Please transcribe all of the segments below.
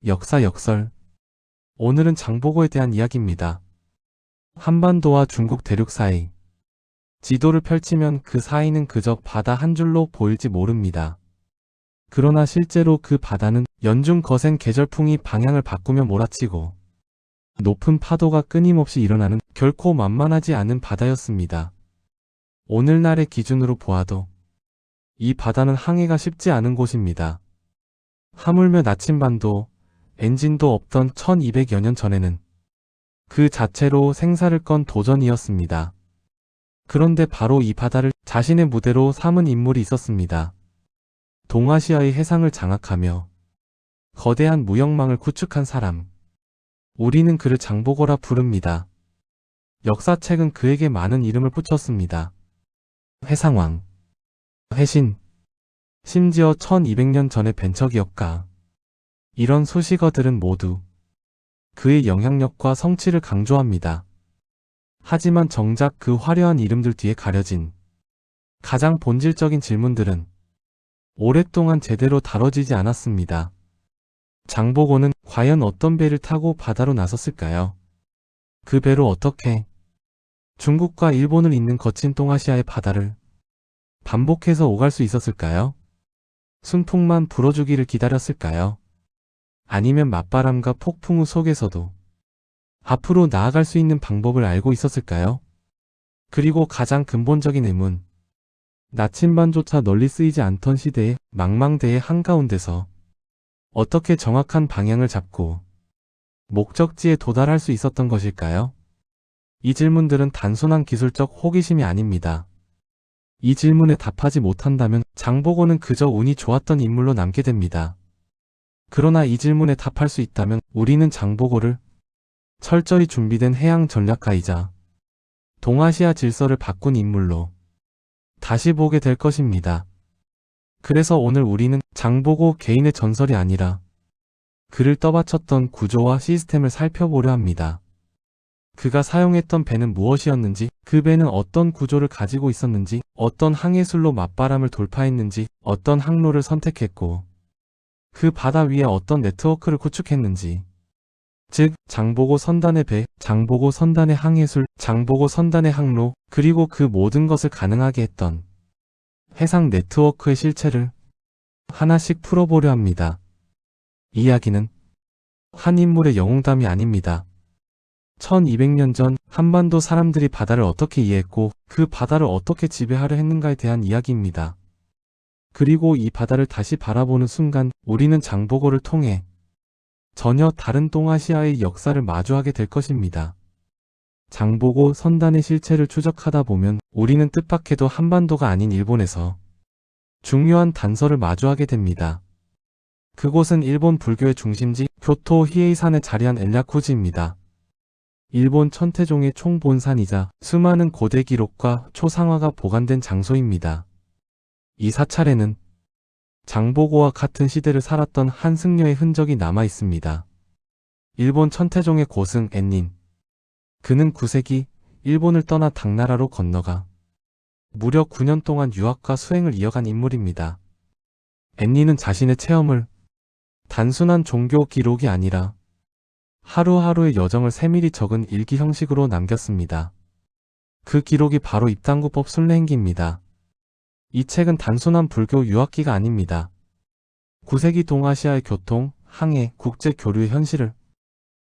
역사 역설. 오늘은 장보고에 대한 이야기입니다. 한반도와 중국 대륙 사이. 지도를 펼치면 그 사이는 그저 바다 한 줄로 보일지 모릅니다. 그러나 실제로 그 바다는 연중 거센 계절풍이 방향을 바꾸며 몰아치고 높은 파도가 끊임없이 일어나는 결코 만만하지 않은 바다였습니다. 오늘날의 기준으로 보아도 이 바다는 항해가 쉽지 않은 곳입니다. 하물며 나침반도, 엔진도 없던 1200여 년 전에는 그 자체로 생사를 건 도전이었습니다. 그런데 바로 이 바다를 자신의 무대로 삼은 인물이 있었습니다. 동아시아의 해상을 장악하며 거대한 무역망을 구축한 사람. 우리는 그를 장보고라 부릅니다. 역사책은 그에게 많은 이름을 붙였습니다. 해상왕, 해신, 심지어 1200년 전의 벤처기업가. 이런 수식어들은 모두 그의 영향력과 성취를 강조합니다. 하지만 정작 그 화려한 이름들 뒤에 가려진 가장 본질적인 질문들은 오랫동안 제대로 다뤄지지 않았습니다. 장보고는 과연 어떤 배를 타고 바다로 나섰을까요? 그 배로 어떻게 중국과 일본을 잇는 거친 동아시아의 바다를 반복해서 오갈 수 있었을까요? 순풍만 불어주기를 기다렸을까요? 아니면 맞바람과 폭풍우 속에서도 앞으로 나아갈 수 있는 방법을 알고 있었을까요? 그리고 가장 근본적인 의문, 나침반조차 널리 쓰이지 않던 시대의 망망대해 한가운데서 어떻게 정확한 방향을 잡고 목적지에 도달할 수 있었던 것일까요? 이 질문들은 단순한 기술적 호기심이 아닙니다. 이 질문에 답하지 못한다면 장보고는 그저 운이 좋았던 인물로 남게 됩니다. 그러나 이 질문에 답할 수 있다면 우리는 장보고를 철저히 준비된 해양 전략가이자 동아시아 질서를 바꾼 인물로 다시 보게 될 것입니다. 그래서 오늘 우리는 장보고 개인의 전설이 아니라 그를 떠받쳤던 구조와 시스템을 살펴보려 합니다. 그가 사용했던 배는 무엇이었는지, 그 배는 어떤 구조를 가지고 있었는지, 어떤 항해술로 맞바람을 돌파했는지, 어떤 항로를 선택했고 그 바다 위에 어떤 네트워크를 구축했는지, 즉 장보고 선단의 배, 장보고 선단의 항해술, 장보고 선단의 항로, 그리고 그 모든 것을 가능하게 했던 해상 네트워크의 실체를 하나씩 풀어보려 합니다. 이야기는 한 인물의 영웅담이 아닙니다. 1200년 전 한반도 사람들이 바다를 어떻게 이해했고 그 바다를 어떻게 지배하려 했는가에 대한 이야기입니다. 그리고 이 바다를 다시 바라보는 순간 우리는 장보고를 통해 전혀 다른 동아시아의 역사를 마주하게 될 것입니다. 장보고 선단의 실체를 추적하다 보면 우리는 뜻밖에도 한반도가 아닌 일본에서 중요한 단서를 마주하게 됩니다. 그곳은 일본 불교의 중심지 교토 히에이산에 자리한 엔랴쿠지입니다. 일본 천태종의 총본산이자 수많은 고대 기록과 초상화가 보관된 장소입니다. 이 사찰에는 장보고와 같은 시대를 살았던 한 승려의 흔적이 남아 있습니다. 일본 천태종의 고승 엔닌. 그는 9세기 일본을 떠나 당나라로 건너가 무려 9년 동안 유학과 수행을 이어간 인물입니다. 엔닌은 자신의 체험을 단순한 종교 기록이 아니라 하루하루의 여정을 세밀히 적은 일기 형식으로 남겼습니다. 그 기록이 바로 입당구법 순례행기입니다. 이 책은 단순한 불교 유학기가 아닙니다. 9세기 동아시아의 교통, 항해, 국제 교류의 현실을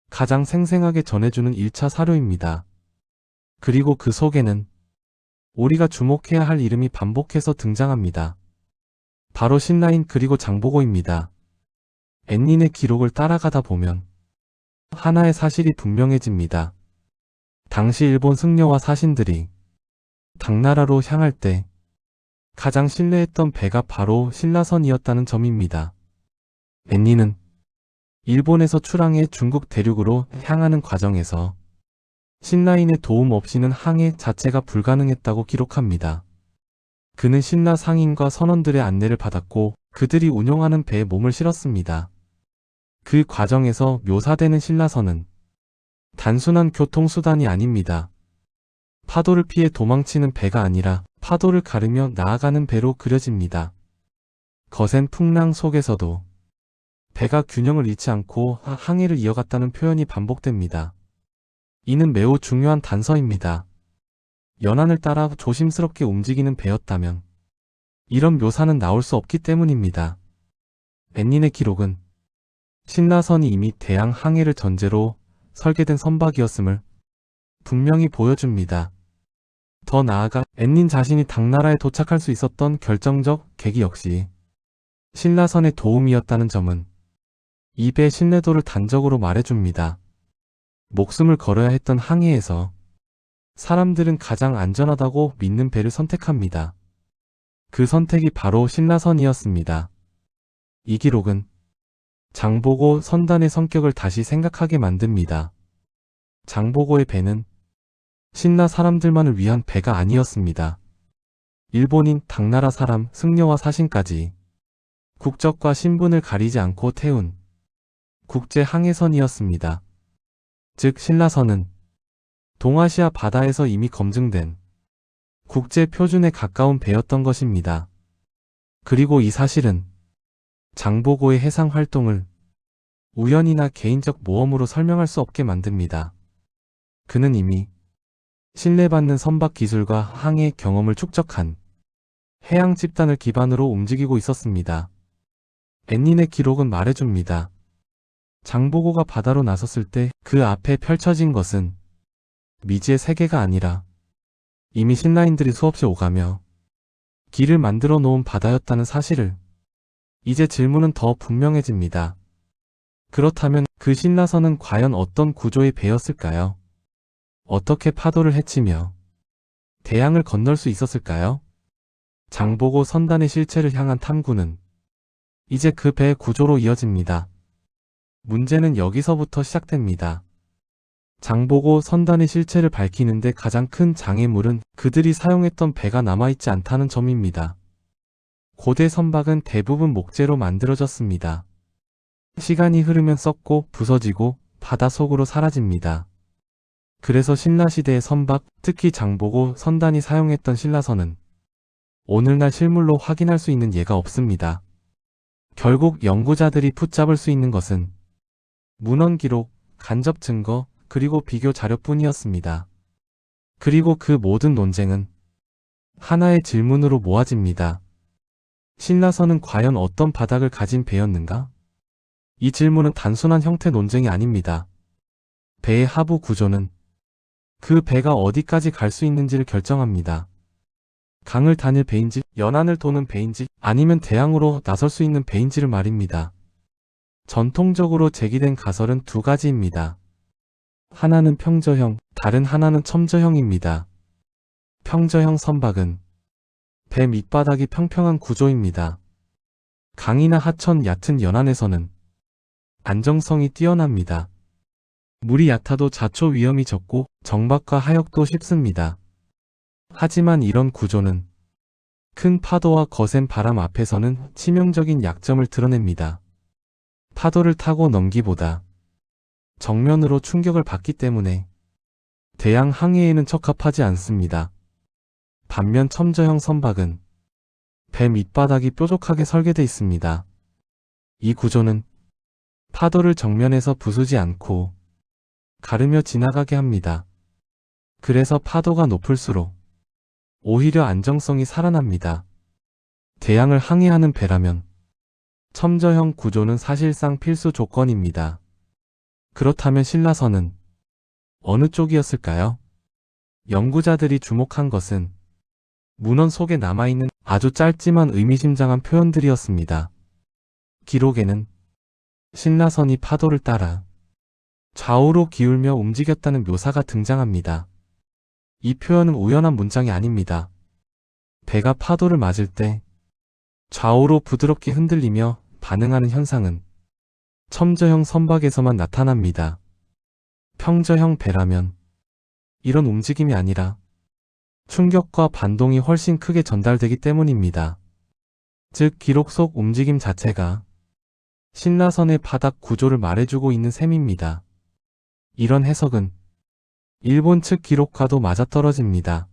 가장 생생하게 전해주는 1차 사료입니다. 그리고 그 속에는 우리가 주목해야 할 이름이 반복해서 등장합니다. 바로 신라인 그리고 장보고입니다. 엔닌의 기록을 따라가다 보면 하나의 사실이 분명해집니다. 당시 일본 승려와 사신들이 당나라로 향할 때 가장 신뢰했던 배가 바로 신라선이었다는 점입니다. 엔닌은 일본에서 출항해 중국 대륙으로 향하는 과정에서 신라인의 도움 없이는 항해 자체가 불가능했다고 기록합니다. 그는 신라 상인과 선원들의 안내를 받았고 그들이 운용하는 배에 몸을 실었습니다. 그 과정에서 묘사되는 신라선은 단순한 교통수단이 아닙니다. 파도를 피해 도망치는 배가 아니라 파도를 가르며 나아가는 배로 그려집니다. 거센 풍랑 속에서도 배가 균형을 잃지 않고 항해를 이어갔다는 표현이 반복됩니다. 이는 매우 중요한 단서입니다. 연안을 따라 조심스럽게 움직이는 배였다면 이런 묘사는 나올 수 없기 때문입니다. 앤닌의 기록은 신라선이 이미 대양 항해를 전제로 설계된 선박이었음을 분명히 보여줍니다. 더 나아가 앤닌 자신이 당나라에 도착할 수 있었던 결정적 계기 역시 신라선의 도움이었다는 점은 이 배의 신뢰도를 단적으로 말해줍니다. 목숨을 걸어야 했던 항해에서 사람들은 가장 안전하다고 믿는 배를 선택합니다. 그 선택이 바로 신라선이었습니다. 이 기록은 장보고 선단의 성격을 다시 생각하게 만듭니다. 장보고의 배는 신라 사람들만을 위한 배가 아니었습니다. 일본인, 당나라 사람, 승려와 사신까지 국적과 신분을 가리지 않고 태운 국제 항해선이었습니다. 즉 신라선은 동아시아 바다에서 이미 검증된 국제 표준에 가까운 배였던 것입니다. 그리고 이 사실은 장보고의 해상 활동을 우연이나 개인적 모험으로 설명할 수 없게 만듭니다. 그는 이미 신뢰받는 선박 기술과 항해 경험을 축적한 해양 집단을 기반으로 움직이고 있었습니다. 앤닌의 기록은 말해줍니다. 장보고가 바다로 나섰을 때 그 앞에 펼쳐진 것은 미지의 세계가 아니라 이미 신라인들이 수없이 오가며 길을 만들어 놓은 바다였다는 사실을 이제 질문은 더 분명해집니다. 그렇다면 그 신라선은 과연 어떤 구조의 배였을까요? 어떻게 파도를 헤치며 대양을 건널 수 있었을까요? 장보고 선단의 실체를 향한 탐구는 이제 그 배의 구조로 이어집니다. 문제는 여기서부터 시작됩니다. 장보고 선단의 실체를 밝히는데 가장 큰 장애물은 그들이 사용했던 배가 남아있지 않다는 점입니다. 고대 선박은 대부분 목재로 만들어졌습니다. 시간이 흐르면 썩고 부서지고 바닷속으로 사라집니다. 그래서 신라시대의 선박, 특히 장보고 선단이 사용했던 신라선은 오늘날 실물로 확인할 수 있는 예가 없습니다. 결국 연구자들이 붙잡을 수 있는 것은 문헌 기록, 간접 증거, 그리고 비교 자료뿐이었습니다. 그리고 그 모든 논쟁은 하나의 질문으로 모아집니다. 신라선은 과연 어떤 바닥을 가진 배였는가? 이 질문은 단순한 형태 논쟁이 아닙니다. 배의 하부 구조는 그 배가 어디까지 갈 수 있는지를 결정합니다. 강을 다닐 배인지, 연안을 도는 배인지, 아니면 대양으로 나설 수 있는 배인지를 말입니다. 전통적으로 제기된 가설은 두 가지입니다. 하나는 평저형, 다른 하나는 첨저형입니다. 평저형 선박은 배 밑바닥이 평평한 구조입니다. 강이나 하천, 얕은 연안에서는 안정성이 뛰어납니다. 물이 얕아도 자초 위험이 적고 정박과 하역도 쉽습니다. 하지만 이런 구조는 큰 파도와 거센 바람 앞에서는 치명적인 약점을 드러냅니다. 파도를 타고 넘기보다 정면으로 충격을 받기 때문에 대양 항해에는 적합하지 않습니다. 반면 첨저형 선박은 배 밑바닥이 뾰족하게 설계되어 있습니다. 이 구조는 파도를 정면에서 부수지 않고 가르며 지나가게 합니다. 그래서 파도가 높을수록 오히려 안정성이 살아납니다. 대양을 항해하는 배라면 첨저형 구조는 사실상 필수 조건입니다. 그렇다면 신라선은 어느 쪽이었을까요? 연구자들이 주목한 것은 문헌 속에 남아있는 아주 짧지만 의미심장한 표현들이었습니다. 기록에는 신라선이 파도를 따라 좌우로 기울며 움직였다는 묘사가 등장합니다. 이 표현은 우연한 문장이 아닙니다. 배가 파도를 맞을 때 좌우로 부드럽게 흔들리며 반응하는 현상은 첨저형 선박에서만 나타납니다. 평저형 배라면 이런 움직임이 아니라 충격과 반동이 훨씬 크게 전달되기 때문입니다. 즉 기록 속 움직임 자체가 신라선의 바닥 구조를 말해주고 있는 셈입니다. 이런 해석은 일본 측 기록과도 맞아떨어집니다.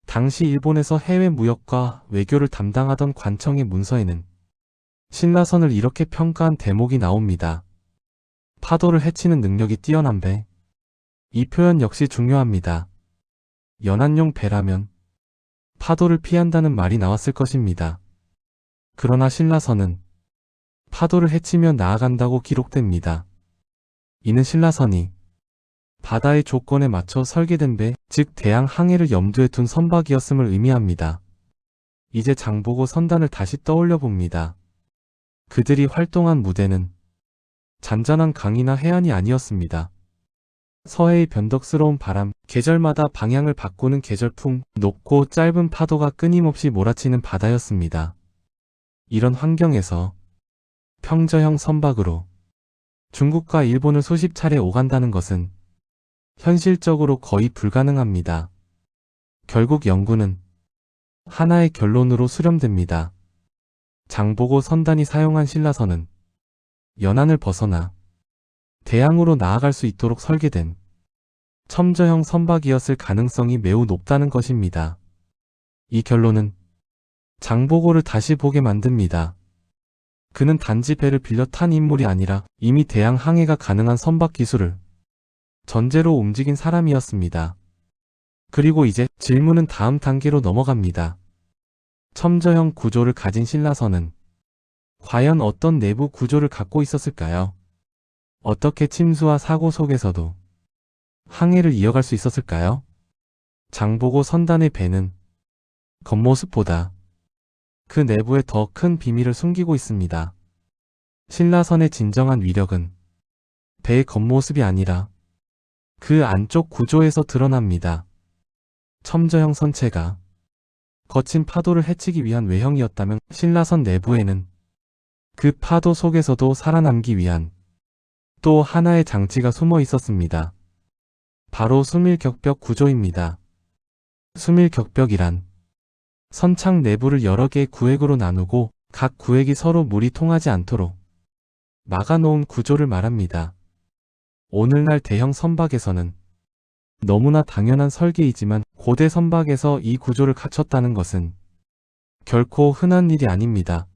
당시 일본에서 해외 무역과 외교를 담당하던 관청의 문서에는 신라선을 이렇게 평가한 대목이 나옵니다. 파도를 헤치는 능력이 뛰어난 배. 이 표현 역시 중요합니다. 연안용 배라면 파도를 피한다는 말이 나왔을 것입니다. 그러나 신라선은 파도를 헤치며 나아간다고 기록됩니다. 이는 신라선이 바다의 조건에 맞춰 설계된 배, 즉 대양 항해를 염두에 둔 선박이었음을 의미합니다. 이제 장보고 선단을 다시 떠올려 봅니다. 그들이 활동한 무대는 잔잔한 강이나 해안이 아니었습니다. 서해의 변덕스러운 바람, 계절마다 방향을 바꾸는 계절풍, 높고 짧은 파도가 끊임없이 몰아치는 바다였습니다. 이런 환경에서 평저형 선박으로 중국과 일본을 수십 차례 오간다는 것은 현실적으로 거의 불가능합니다. 결국 연구는 하나의 결론으로 수렴됩니다. 장보고 선단이 사용한 신라선은 연안을 벗어나 대양으로 나아갈 수 있도록 설계된 첨저형 선박이었을 가능성이 매우 높다는 것입니다. 이 결론은 장보고를 다시 보게 만듭니다. 그는 단지 배를 빌려 탄 인물이 아니라 이미 대양 항해가 가능한 선박 기술을 전제로 움직인 사람이었습니다. 그리고 이제 질문은 다음 단계로 넘어갑니다. 첨저형 구조를 가진 신라선은 과연 어떤 내부 구조를 갖고 있었을까요? 어떻게 침수와 사고 속에서도 항해를 이어갈 수 있었을까요? 장보고 선단의 배는 겉모습보다 그 내부에 더 큰 비밀을 숨기고 있습니다. 신라선의 진정한 위력은 배의 겉모습이 아니라 그 안쪽 구조에서 드러납니다. 첨저형 선체가 거친 파도를 헤치기 위한 외형이었다면 신라선 내부에는 그 파도 속에서도 살아남기 위한 또 하나의 장치가 숨어 있었습니다. 바로 수밀격벽 구조입니다. 수밀격벽이란 선창 내부를 여러 개의 구획으로 나누고 각 구획이 서로 물이 통하지 않도록 막아놓은 구조를 말합니다. 오늘날 대형 선박에서는 너무나 당연한 설계이지만 고대 선박에서 이 구조를 갖췄다는 것은 결코 흔한 일이 아닙니다.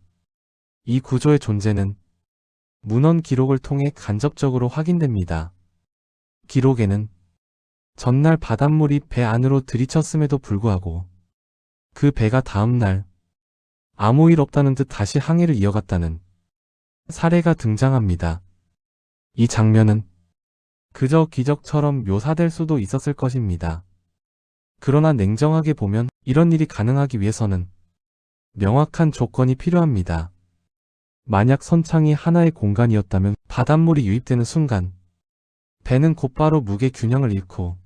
이 구조의 존재는 문헌 기록을 통해 간접적으로 확인됩니다. 기록에는 전날 바닷물이 배 안으로 들이쳤음에도 불구하고 그 배가 다음날 아무 일 없다는 듯 다시 항해를 이어갔다는 사례가 등장합니다. 이 장면은 그저 기적처럼 묘사될 수도 있었을 것입니다. 그러나 냉정하게 보면 이런 일이 가능하기 위해서는 명확한 조건이 필요합니다. 만약 선창이 하나의 공간이었다면 바닷물이 유입되는 순간 배는 곧바로 무게 균형을 잃고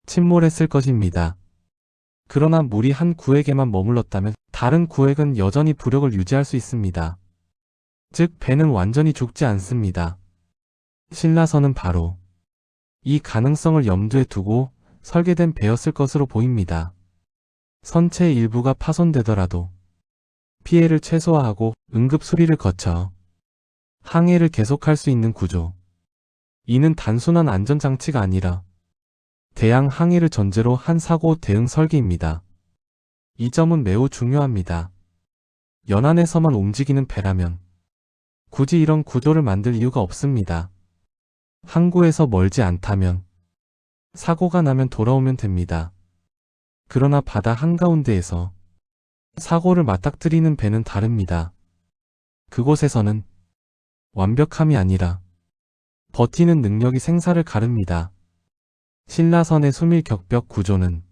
침몰했을 것입니다. 그러나 물이 한 구획에만 머물렀다면 다른 구획은 여전히 부력을 유지할 수 있습니다. 즉 배는 완전히 죽지 않습니다. 신라선은 바로 이 가능성을 염두에 두고 설계된 배였을 것으로 보입니다. 선체의 일부가 파손되더라도 피해를 최소화하고 응급 수리를 거쳐 항해를 계속할 수 있는 구조. 이는 단순한 안전장치가 아니라 대양 항해를 전제로 한 사고 대응 설계입니다. 이 점은 매우 중요합니다. 연안에서만 움직이는 배라면 굳이 이런 구조를 만들 이유가 없습니다. 항구에서 멀지 않다면 사고가 나면 돌아오면 됩니다. 그러나 바다 한가운데에서 사고를 맞닥뜨리는 배는 다릅니다. 그곳에서는 완벽함이 아니라 버티는 능력이 생사를 가릅니다. 신라선의 수밀격벽 구조는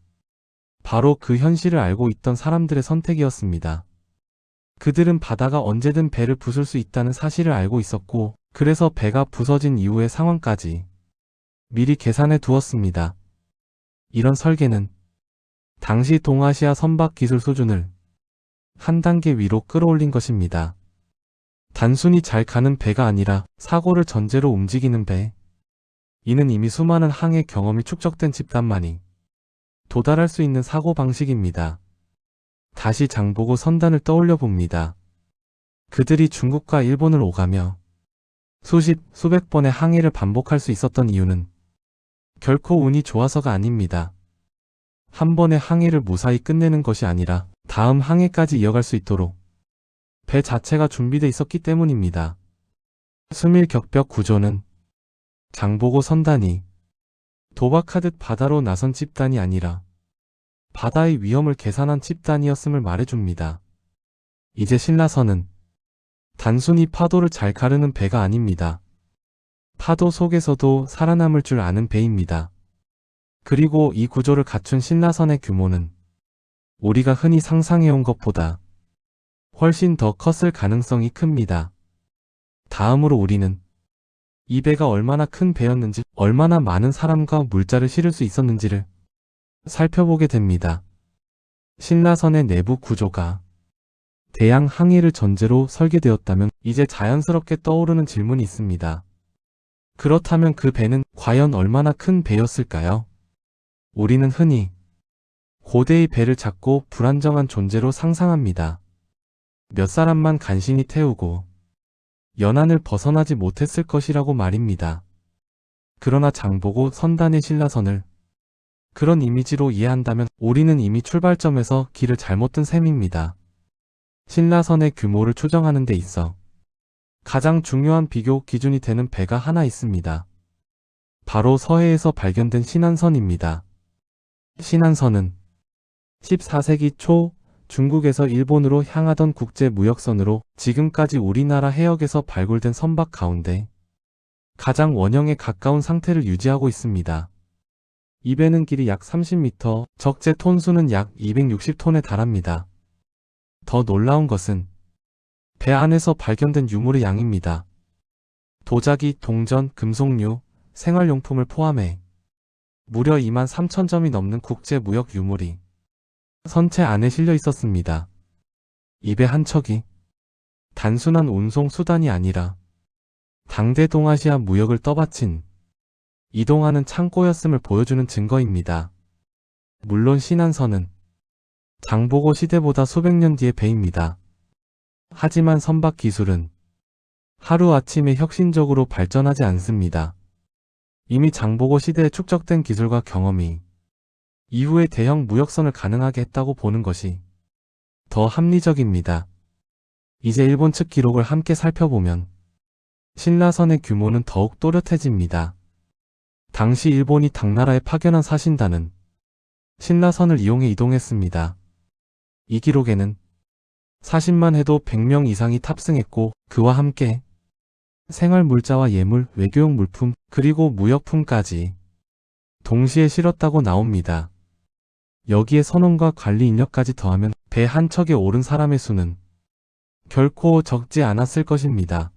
바로 그 현실을 알고 있던 사람들의 선택이었습니다. 그들은 바다가 언제든 배를 부술 수 있다는 사실을 알고 있었고, 그래서 배가 부서진 이후의 상황까지 미리 계산해 두었습니다. 이런 설계는 당시 동아시아 선박 기술 수준을 한 단계 위로 끌어올린 것입니다. 단순히 잘 가는 배가 아니라 사고를 전제로 움직이는 배. 이는 이미 수많은 항해 경험이 축적된 집단만이 도달할 수 있는 사고방식입니다. 다시 장보고 선단을 떠올려 봅니다. 그들이 중국과 일본을 오가며 수백 번의 항해를 반복할 수 있었던 이유는 결코 운이 좋아서가 아닙니다. 한 번의 항해를 무사히 끝내는 것이 아니라 다음 항해까지 이어갈 수 있도록 배 자체가 준비돼 있었기 때문입니다. 수밀격벽 구조는 장보고 선단이 도박하듯 바다로 나선 집단이 아니라 바다의 위험을 계산한 집단이었음을 말해줍니다. 이제 신라선은 단순히 파도를 잘 가르는 배가 아닙니다. 파도 속에서도 살아남을 줄 아는 배입니다. 그리고 이 구조를 갖춘 신라선의 규모는 우리가 흔히 상상해온 것보다 훨씬 더 컸을 가능성이 큽니다. 다음으로 우리는 이 배가 얼마나 큰 배였는지, 얼마나 많은 사람과 물자를 실을 수 있었는지를 살펴보게 됩니다. 신라선의 내부 구조가 대양 항해를 전제로 설계되었다면 이제 자연스럽게 떠오르는 질문이 있습니다. 그렇다면 그 배는 과연 얼마나 큰 배였을까요? 우리는 흔히 고대의 배를 작고 불안정한 존재로 상상합니다. 몇 사람만 간신히 태우고 연안을 벗어나지 못했을 것이라고 말입니다. 그러나 장보고 선단의 신라선을 그런 이미지로 이해한다면 우리는 이미 출발점에서 길을 잘못 든 셈입니다. 신라선의 규모를 추정하는 데 있어 가장 중요한 비교 기준이 되는 배가 하나 있습니다. 바로 서해에서 발견된 신안선입니다. 신안선은 14세기 초 중국에서 일본으로 향하던 국제무역선으로 지금까지 우리나라 해역에서 발굴된 선박 가운데 가장 원형에 가까운 상태를 유지하고 있습니다. 이 배는 길이 약 30m, 적재 톤수는 약 260톤에 달합니다. 더 놀라운 것은 배 안에서 발견된 유물의 양입니다. 도자기, 동전, 금속류, 생활용품을 포함해 무려 23,000점이 넘는 국제무역 유물이 선체 안에 실려 있었습니다. 이 배 한 척이 단순한 운송 수단이 아니라 당대 동아시아 무역을 떠받친 이동하는 창고였음을 보여주는 증거입니다. 물론 신안선은 장보고 시대보다 수백 년 뒤의 배입니다. 하지만 선박 기술은 하루아침에 혁신적으로 발전하지 않습니다. 이미 장보고 시대에 축적된 기술과 경험이 이후에 대형 무역선을 가능하게 했다고 보는 것이 더 합리적입니다. 이제 일본 측 기록을 함께 살펴보면 신라선의 규모는 더욱 또렷해집니다. 당시 일본이 당나라에 파견한 사신단은 신라선을 이용해 이동했습니다. 이 기록에는 사신만 해도 100명 이상이 탑승했고 그와 함께 생활물자와 예물, 외교용 물품, 그리고 무역품까지 동시에 실었다고 나옵니다. 여기에 선원과 관리 인력까지 더하면 배 한 척에 오른 사람의 수는 결코 적지 않았을 것입니다.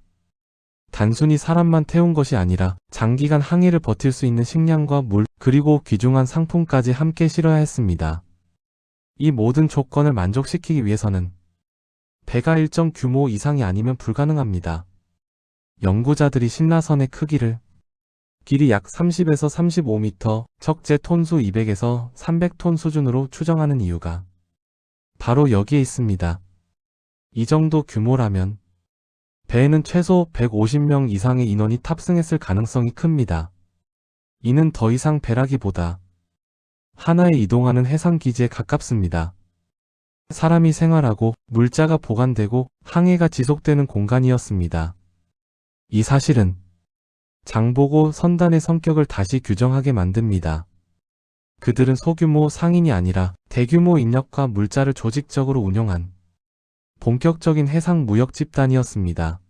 단순히 사람만 태운 것이 아니라 장기간 항해를 버틸 수 있는 식량과 물, 그리고 귀중한 상품까지 함께 실어야 했습니다. 이 모든 조건을 만족시키기 위해서는 배가 일정 규모 이상이 아니면 불가능합니다. 연구자들이 신라선의 크기를 길이 약 30에서 35m, 적재 톤수 200에서 300톤 수준으로 추정하는 이유가 바로 여기에 있습니다. 이 정도 규모라면 배에는 최소 150명 이상의 인원이 탑승했을 가능성이 큽니다. 이는 더 이상 배라기보다 하나의 이동하는 해상기지에 가깝습니다. 사람이 생활하고 물자가 보관되고 항해가 지속되는 공간이었습니다. 이 사실은 장보고 선단의 성격을 다시 규정하게 만듭니다. 그들은 소규모 상인이 아니라 대규모 인력과 물자를 조직적으로 운영한 본격적인 해상 무역 집단이었습니다.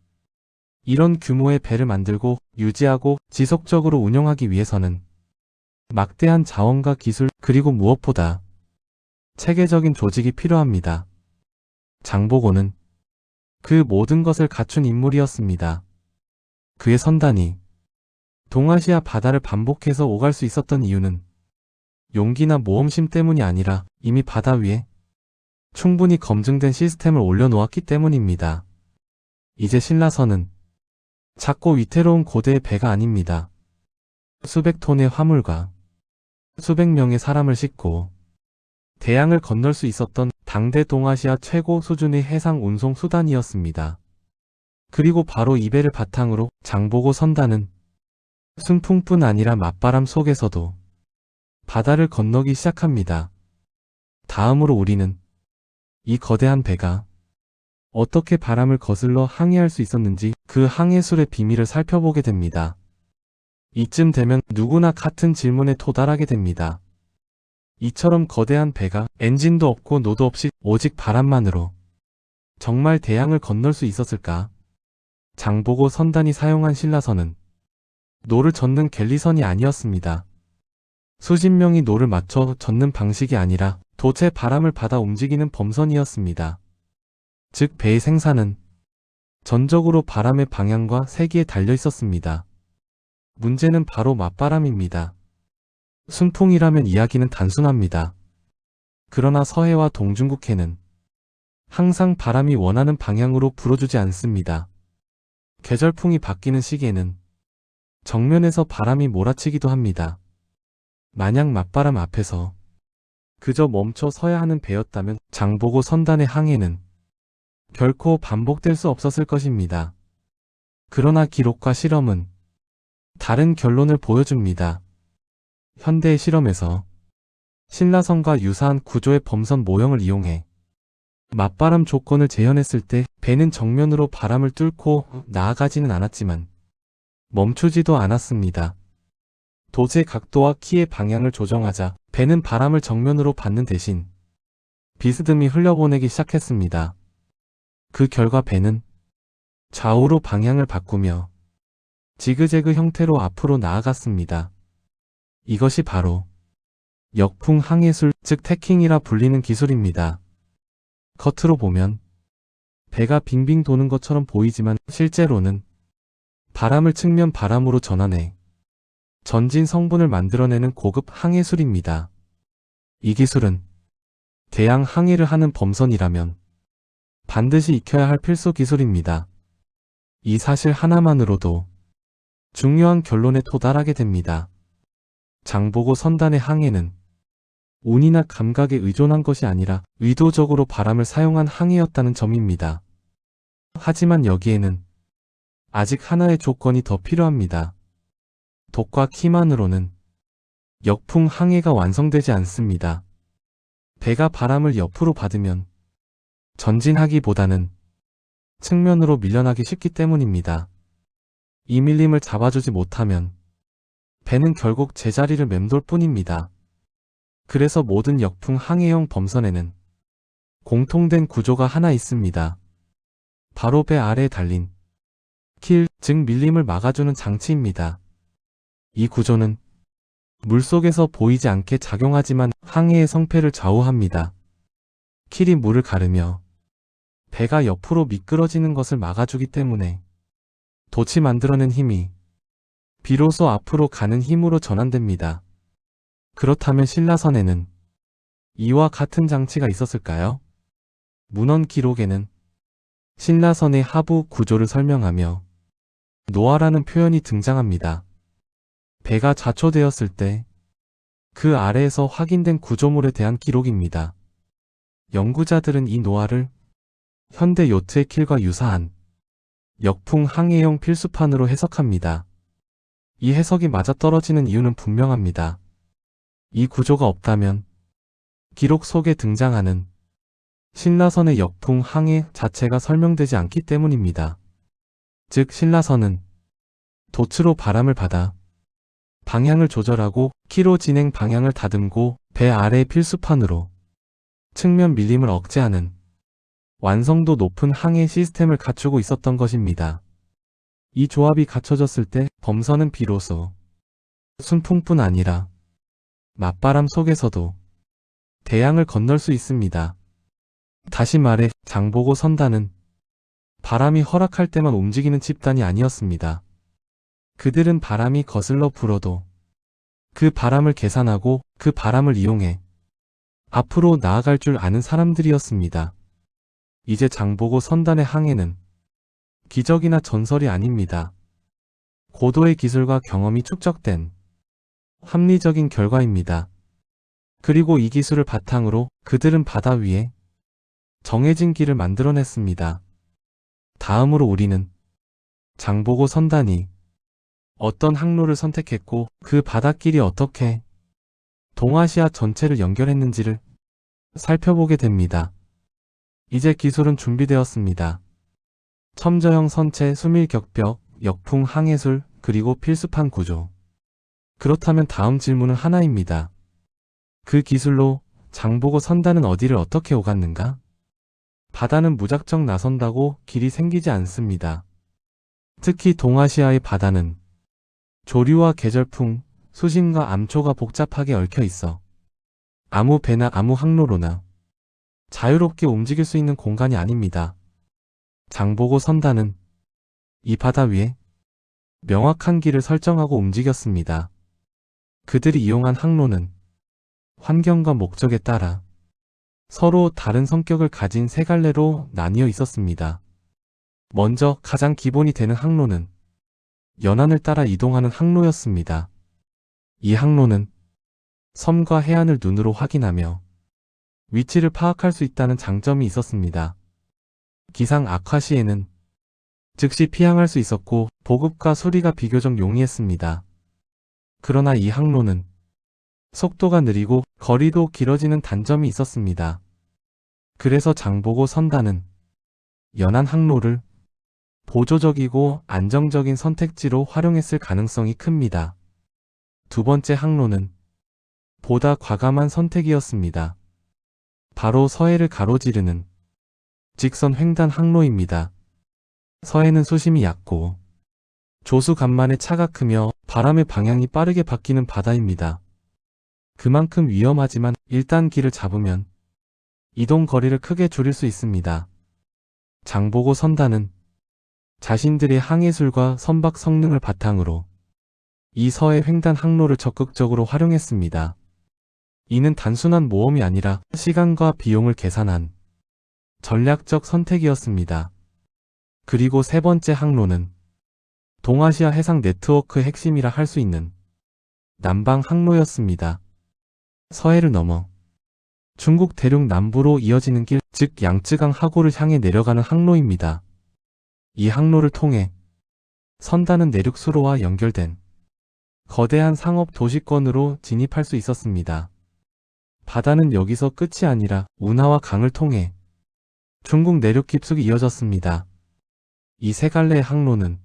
이런 규모의 배를 만들고 유지하고 지속적으로 운영하기 위해서는 막대한 자원과 기술, 그리고 무엇보다 체계적인 조직이 필요합니다. 장보고는 그 모든 것을 갖춘 인물이었습니다. 그의 선단이 동아시아 바다를 반복해서 오갈 수 있었던 이유는 용기나 모험심 때문이 아니라 이미 바다 위에 충분히 검증된 시스템을 올려놓았기 때문입니다. 이제 신라선은 작고 위태로운 고대의 배가 아닙니다. 수백 톤의 화물과 수백 명의 사람을 싣고 대양을 건널 수 있었던 당대 동아시아 최고 수준의 해상 운송 수단이었습니다. 그리고 바로 이 배를 바탕으로 장보고 선단은 순풍뿐 아니라 맞바람 속에서도 바다를 건너기 시작합니다. 다음으로 우리는 이 거대한 배가 어떻게 바람을 거슬러 항해할 수 있었는지 그 항해술의 비밀을 살펴보게 됩니다. 이쯤 되면 누구나 같은 질문에 도달하게 됩니다. 이처럼 거대한 배가 엔진도 없고 노도 없이 오직 바람만으로 정말 대양을 건널 수 있었을까? 장보고 선단이 사용한 신라선은 노를 젓는 갤리선이 아니었습니다. 수십 명이 노를 맞춰 젓는 방식이 아니라 도체 바람을 받아 움직이는 범선이었습니다. 즉 배의 생사는 전적으로 바람의 방향과 세기에 달려 있었습니다. 문제는 바로 맞바람입니다. 순풍이라면 이야기는 단순합니다. 그러나 서해와 동중국해는 항상 바람이 원하는 방향으로 불어주지 않습니다. 계절풍이 바뀌는 시기에는 정면에서 바람이 몰아치기도 합니다. 만약 맞바람 앞에서 그저 멈춰 서야 하는 배였다면 장보고 선단의 항해는 결코 반복될 수 없었을 것입니다. 그러나 기록과 실험은 다른 결론을 보여줍니다. 현대의 실험에서 신라선과 유사한 구조의 범선 모형을 이용해 맞바람 조건을 재현했을 때 배는 정면으로 바람을 뚫고 나아가지는 않았지만 멈추지도 않았습니다. 돛의 각도와 키의 방향을 조정하자 배는 바람을 정면으로 받는 대신 비스듬히 흘려보내기 시작했습니다. 그 결과 배는 좌우로 방향을 바꾸며 지그재그 형태로 앞으로 나아갔습니다. 이것이 바로 역풍 항해술, 즉 태킹이라 불리는 기술입니다. 겉으로 보면 배가 빙빙 도는 것처럼 보이지만 실제로는 바람을 측면 바람으로 전환해 전진 성분을 만들어내는 고급 항해술입니다. 이 기술은 대양 항해를 하는 범선이라면 반드시 익혀야 할 필수 기술입니다. 이 사실 하나만으로도 중요한 결론에 도달하게 됩니다. 장보고 선단의 항해는 운이나 감각에 의존한 것이 아니라 의도적으로 바람을 사용한 항해였다는 점입니다. 하지만 여기에는 아직 하나의 조건이 더 필요합니다. 돛과 키만으로는 역풍 항해가 완성되지 않습니다. 배가 바람을 옆으로 받으면 전진하기보다는 측면으로 밀려나기 쉽기 때문입니다. 이 밀림을 잡아주지 못하면 배는 결국 제자리를 맴돌 뿐입니다. 그래서 모든 역풍 항해용 범선에는 공통된 구조가 하나 있습니다. 바로 배 아래에 달린 킬, 즉 밀림을 막아주는 장치입니다. 이 구조는 물속에서 보이지 않게 작용하지만 항해의 성패를 좌우합니다. 킬이 물을 가르며 배가 옆으로 미끄러지는 것을 막아주기 때문에 돛이 만들어낸 힘이 비로소 앞으로 가는 힘으로 전환됩니다. 그렇다면 신라선에는 이와 같은 장치가 있었을까요? 문헌 기록에는 신라선의 하부 구조를 설명하며 노아라는 표현이 등장합니다. 배가 좌초되었을 때 그 아래에서 확인된 구조물에 대한 기록입니다. 연구자들은 이 노아를 현대 요트의 킬과 유사한 역풍 항해용 필수판으로 해석합니다. 이 해석이 맞아떨어지는 이유는 분명합니다. 이 구조가 없다면 기록 속에 등장하는 신라선의 역풍 항해 자체가 설명되지 않기 때문입니다. 즉 신라선은 돛으로 바람을 받아 방향을 조절하고 키로 진행 방향을 다듬고 배 아래의 필수판으로 측면 밀림을 억제하는 완성도 높은 항해 시스템을 갖추고 있었던 것입니다. 이 조합이 갖춰졌을 때 범선은 비로소 순풍뿐 아니라 맞바람 속에서도 대양을 건널 수 있습니다. 다시 말해 장보고 선단은 바람이 허락할 때만 움직이는 집단이 아니었습니다. 그들은 바람이 거슬러 불어도 그 바람을 계산하고 그 바람을 이용해 앞으로 나아갈 줄 아는 사람들이었습니다. 이제 장보고 선단의 항해는 기적이나 전설이 아닙니다. 고도의 기술과 경험이 축적된 합리적인 결과입니다. 그리고 이 기술을 바탕으로 그들은 바다 위에 정해진 길을 만들어냈습니다. 다음으로 우리는 장보고 선단이 어떤 항로를 선택했고 그 바닷길이 어떻게 동아시아 전체를 연결했는지를 살펴보게 됩니다. 이제 기술은 준비되었습니다. 첨저형 선체, 수밀격벽, 역풍, 항해술, 그리고 필수판 구조. 그렇다면 다음 질문은 하나입니다. 그 기술로 장보고 선단은 어디를 어떻게 오갔는가? 바다는 무작정 나선다고 길이 생기지 않습니다. 특히 동아시아의 바다는 조류와 계절풍, 수심과 암초가 복잡하게 얽혀 있어 아무 배나 아무 항로로나 자유롭게 움직일 수 있는 공간이 아닙니다. 장보고 선단은 이 바다 위에 명확한 길을 설정하고 움직였습니다. 그들이 이용한 항로는 환경과 목적에 따라 서로 다른 성격을 가진 세 갈래로 나뉘어 있었습니다. 먼저 가장 기본이 되는 항로는 연안을 따라 이동하는 항로였습니다. 이 항로는 섬과 해안을 눈으로 확인하며 위치를 파악할 수 있다는 장점이 있었습니다. 기상 악화 시에는 즉시 피항할 수 있었고 보급과 수리가 비교적 용이했습니다. 그러나 이 항로는 속도가 느리고 거리도 길어지는 단점이 있었습니다. 그래서 장보고 선단은 연안 항로를 보조적이고 안정적인 선택지로 활용했을 가능성이 큽니다. 두 번째 항로는 보다 과감한 선택이었습니다. 바로 서해를 가로지르는 직선 횡단 항로입니다. 서해는 수심이 얕고 조수 간만에 차가 크며 바람의 방향이 빠르게 바뀌는 바다입니다. 그만큼 위험하지만 일단 길을 잡으면 이동 거리를 크게 줄일 수 있습니다. 장보고 선단은 자신들의 항해술과 선박 성능을 바탕으로 이 서해 횡단 항로를 적극적으로 활용했습니다. 이는 단순한 모험이 아니라 시간과 비용을 계산한 전략적 선택이었습니다. 그리고 세 번째 항로는 동아시아 해상 네트워크의 핵심이라 할 수 있는 남방 항로였습니다. 서해를 넘어 중국 대륙 남부로 이어지는 길, 즉 양쯔강 하구를 향해 내려가는 항로입니다. 이 항로를 통해 선단은 내륙 수로와 연결된 거대한 상업 도시권으로 진입할 수 있었습니다. 바다는 여기서 끝이 아니라 운하와 강을 통해 중국 내륙 깊숙이 이어졌습니다. 이 세 갈래의 항로는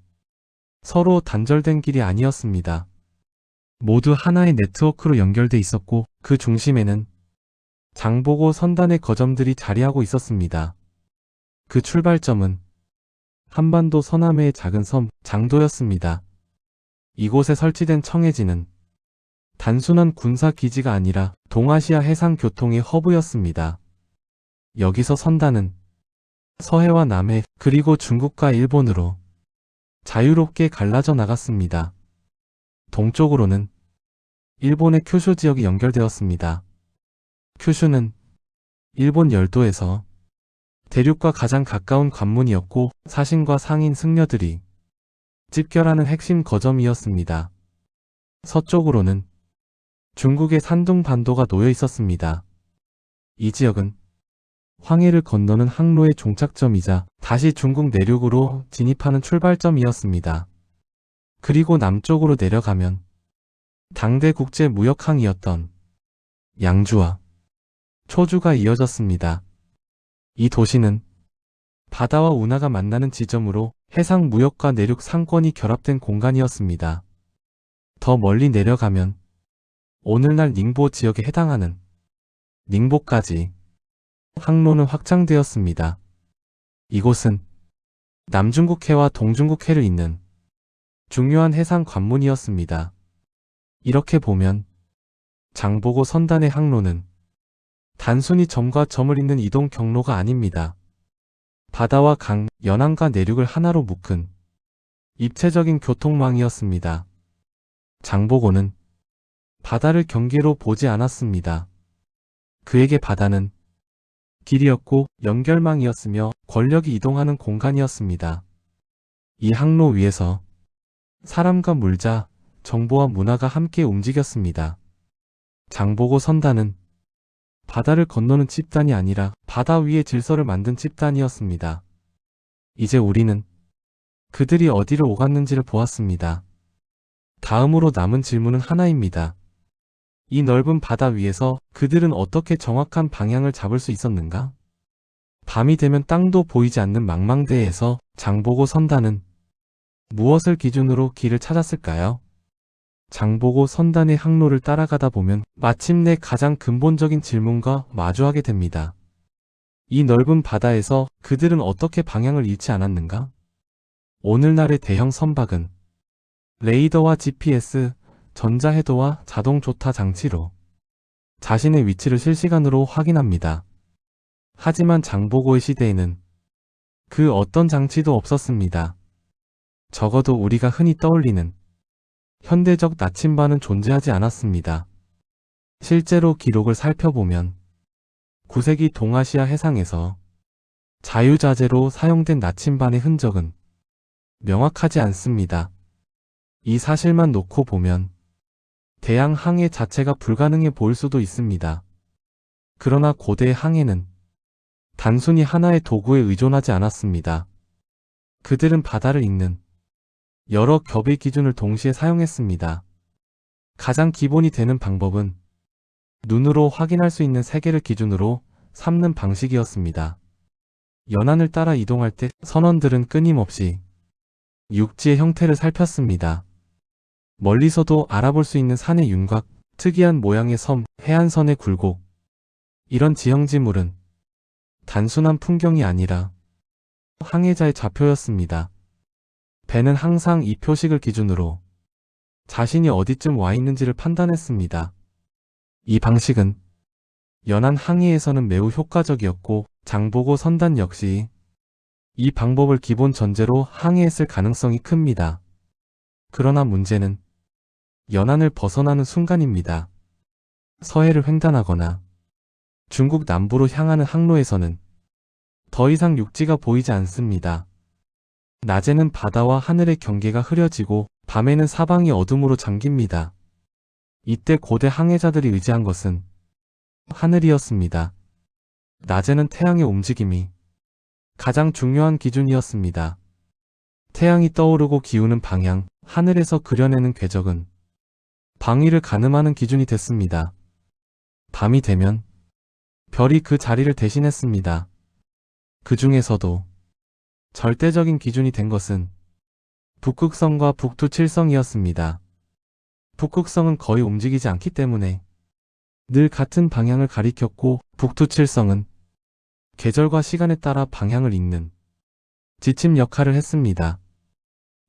서로 단절된 길이 아니었습니다. 모두 하나의 네트워크로 연결돼 있었고 그 중심에는 장보고 선단의 거점들이 자리하고 있었습니다. 그 출발점은 한반도 서남해의 작은 섬 장도였습니다. 이곳에 설치된 청해진은 단순한 군사 기지가 아니라 동아시아 해상 교통의 허브였습니다. 여기서 선단은 서해와 남해 그리고 중국과 일본으로 자유롭게 갈라져 나갔습니다. 동쪽으로는 일본의 큐슈 지역이 연결되었습니다. 큐슈는 일본 열도에서 대륙과 가장 가까운 관문이었고 사신과 상인 승려들이 집결하는 핵심 거점이었습니다. 서쪽으로는 중국의 산둥 반도가 놓여 있었습니다. 이 지역은 황해를 건너는 항로의 종착점이자 다시 중국 내륙으로 진입하는 출발점이었습니다. 그리고 남쪽으로 내려가면 당대 국제 무역항이었던 양주와 초주가 이어졌습니다. 이 도시는 바다와 운하가 만나는 지점으로 해상 무역과 내륙 상권이 결합된 공간이었습니다. 더 멀리 내려가면 오늘날 닝보 지역에 해당하는 닝보까지 항로는 확장되었습니다. 이곳은 남중국해와 동중국해를 잇는 중요한 해상 관문이었습니다. 이렇게 보면 장보고 선단의 항로는 단순히 점과 점을 잇는 이동 경로가 아닙니다. 바다와 강, 연안과 내륙을 하나로 묶은 입체적인 교통망이었습니다. 장보고는 바다를 경계로 보지 않았습니다. 그에게 바다는 길이었고 연결망이었으며 권력이 이동하는 공간이었습니다. 이 항로 위에서 사람과 물자, 정보와 문화가 함께 움직였습니다. 장보고 선단은 바다를 건너는 집단이 아니라 바다 위에 질서를 만든 집단이었습니다. 이제 우리는 그들이 어디를 오갔는지를 보았습니다. 다음으로 남은 질문은 하나입니다. 이 넓은 바다 위에서 그들은 어떻게 정확한 방향을 잡을 수 있었는가? 밤이 되면 땅도 보이지 않는 망망대해에서 장보고 선단은 무엇을 기준으로 길을 찾았을까요? 장보고 선단의 항로를 따라가다 보면 마침내 가장 근본적인 질문과 마주하게 됩니다. 이 넓은 바다에서 그들은 어떻게 방향을 잃지 않았는가? 오늘날의 대형 선박은 레이더와 GPS, 전자해도와 자동 조타 장치로 자신의 위치를 실시간으로 확인합니다. 하지만 장보고의 시대에는 그 어떤 장치도 없었습니다. 적어도 우리가 흔히 떠올리는 현대적 나침반은 존재하지 않았습니다. 실제로 기록을 살펴보면 9세기 동아시아 해상에서 자유자재로 사용된 나침반의 흔적은 명확하지 않습니다. 이 사실만 놓고 보면 대양 항해 자체가 불가능해 보일 수도 있습니다. 그러나 고대의 항해는 단순히 하나의 도구에 의존하지 않았습니다. 그들은 바다를 잇는 여러 겹의 기준을 동시에 사용했습니다. 가장 기본이 되는 방법은 눈으로 확인할 수 있는 세계를 기준으로 삼는 방식이었습니다. 연안을 따라 이동할 때 선원들은 끊임없이 육지의 형태를 살폈습니다. 멀리서도 알아볼 수 있는 산의 윤곽, 특이한 모양의 섬, 해안선의 굴곡. 이런 지형지물은 단순한 풍경이 아니라 항해자의 좌표였습니다. 배는 항상 이 표식을 기준으로 자신이 어디쯤 와 있는지를 판단했습니다. 이 방식은 연안 항해에서는 매우 효과적이었고 장보고 선단 역시 이 방법을 기본 전제로 항해했을 가능성이 큽니다. 그러나 문제는 연안을 벗어나는 순간입니다. 서해를 횡단하거나 중국 남부로 향하는 항로에서는 더 이상 육지가 보이지 않습니다. 낮에는 바다와 하늘의 경계가 흐려지고 밤에는 사방이 어둠으로 잠깁니다. 이때 고대 항해자들이 의지한 것은 하늘이었습니다. 낮에는 태양의 움직임이 가장 중요한 기준이었습니다. 태양이 떠오르고 기우는 방향, 하늘에서 그려내는 궤적은 방위를 가늠하는 기준이 됐습니다. 밤이 되면 별이 그 자리를 대신했습니다. 그 중에서도 절대적인 기준이 된 것은 북극성과 북두칠성이었습니다. 북극성은 거의 움직이지 않기 때문에 늘 같은 방향을 가리켰고 북두칠성은 계절과 시간에 따라 방향을 잇는 지침 역할을 했습니다.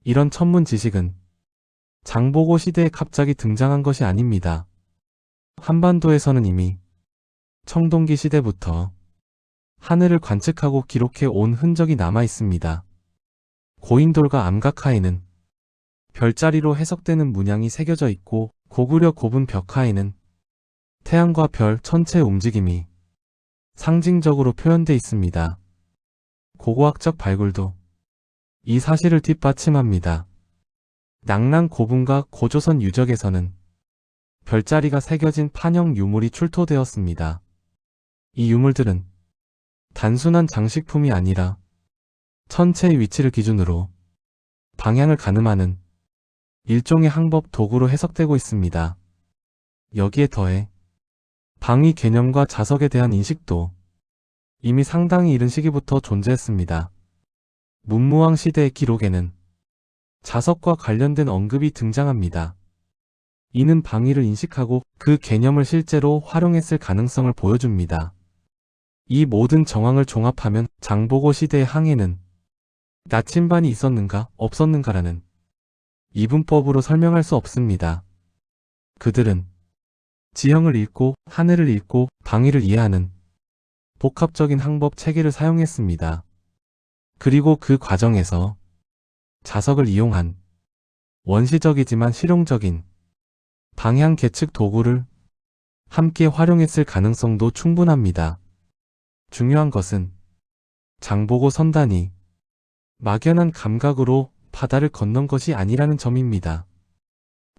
이런 천문 지식은 장보고 시대에 갑자기 등장한 것이 아닙니다. 한반도에서는 이미 청동기 시대부터 하늘을 관측하고 기록해 온 흔적이 남아 있습니다. 고인돌과 암각하에는 별자리로 해석되는 문양이 새겨져 있고 고구려 고분 벽화에는 태양과 별, 천체의 움직임이 상징적으로 표현되어 있습니다. 고고학적 발굴도 이 사실을 뒷받침합니다. 낙랑 고분과 고조선 유적에서는 별자리가 새겨진 판형 유물이 출토되었습니다. 이 유물들은 단순한 장식품이 아니라 천체의 위치를 기준으로 방향을 가늠하는 일종의 항법 도구로 해석되고 있습니다. 여기에 더해 방위 개념과 자석에 대한 인식도 이미 상당히 이른 시기부터 존재했습니다. 문무왕 시대의 기록에는 자석과 관련된 언급이 등장합니다. 이는 방위를 인식하고 그 개념을 실제로 활용했을 가능성을 보여줍니다. 이 모든 정황을 종합하면 장보고 시대의 항해는 나침반이 있었는가 없었는가라는 이분법으로 설명할 수 없습니다. 그들은 지형을 읽고 하늘을 읽고 방위를 이해하는 복합적인 항법 체계를 사용했습니다. 그리고 그 과정에서 자석을 이용한 원시적이지만 실용적인 방향 계측 도구를 함께 활용했을 가능성도 충분합니다. 중요한 것은 장보고 선단이 막연한 감각으로 바다를 건넌 것이 아니라는 점입니다.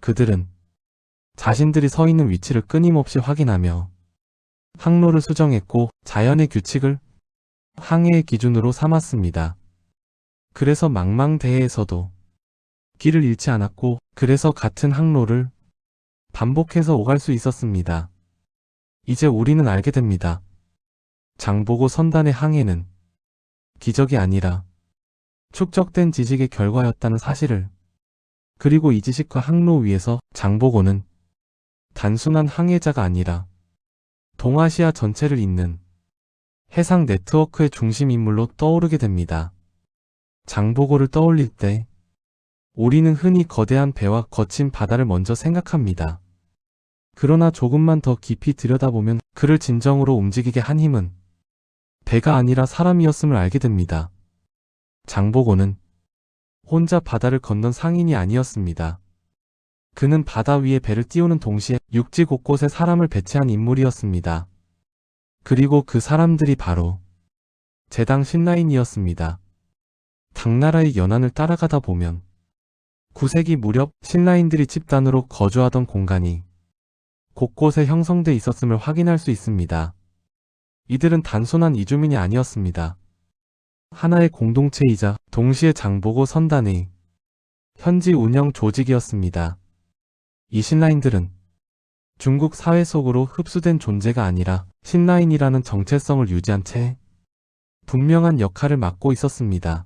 그들은 자신들이 서 있는 위치를 끊임없이 확인하며 항로를 수정했고 자연의 규칙을 항해의 기준으로 삼았습니다. 그래서 망망대해에서도 길을 잃지 않았고 그래서 같은 항로를 반복해서 오갈 수 있었습니다. 이제 우리는 알게 됩니다. 장보고 선단의 항해는 기적이 아니라 축적된 지식의 결과였다는 사실을, 그리고 이 지식과 항로 위에서 장보고는 단순한 항해자가 아니라 동아시아 전체를 잇는 해상 네트워크의 중심 인물로 떠오르게 됩니다. 장보고를 떠올릴 때 우리는 흔히 거대한 배와 거친 바다를 먼저 생각합니다. 그러나 조금만 더 깊이 들여다보면 그를 진정으로 움직이게 한 힘은 배가 아니라 사람이었음을 알게 됩니다. 장보고는 혼자 바다를 건넌 상인이 아니었습니다. 그는 바다 위에 배를 띄우는 동시에 육지 곳곳에 사람을 배치한 인물이었습니다. 그리고 그 사람들이 바로 제당 신라인이었습니다. 당나라의 연안을 따라가다 보면 9세기 무렵 신라인들이 집단으로 거주하던 공간이 곳곳에 형성돼 있었음을 확인할 수 있습니다. 이들은 단순한 이주민이 아니었습니다. 하나의 공동체이자 동시에 장보고 선단의 현지 운영 조직이었습니다. 이 신라인들은 중국 사회 속으로 흡수된 존재가 아니라 신라인이라는 정체성을 유지한 채 분명한 역할을 맡고 있었습니다.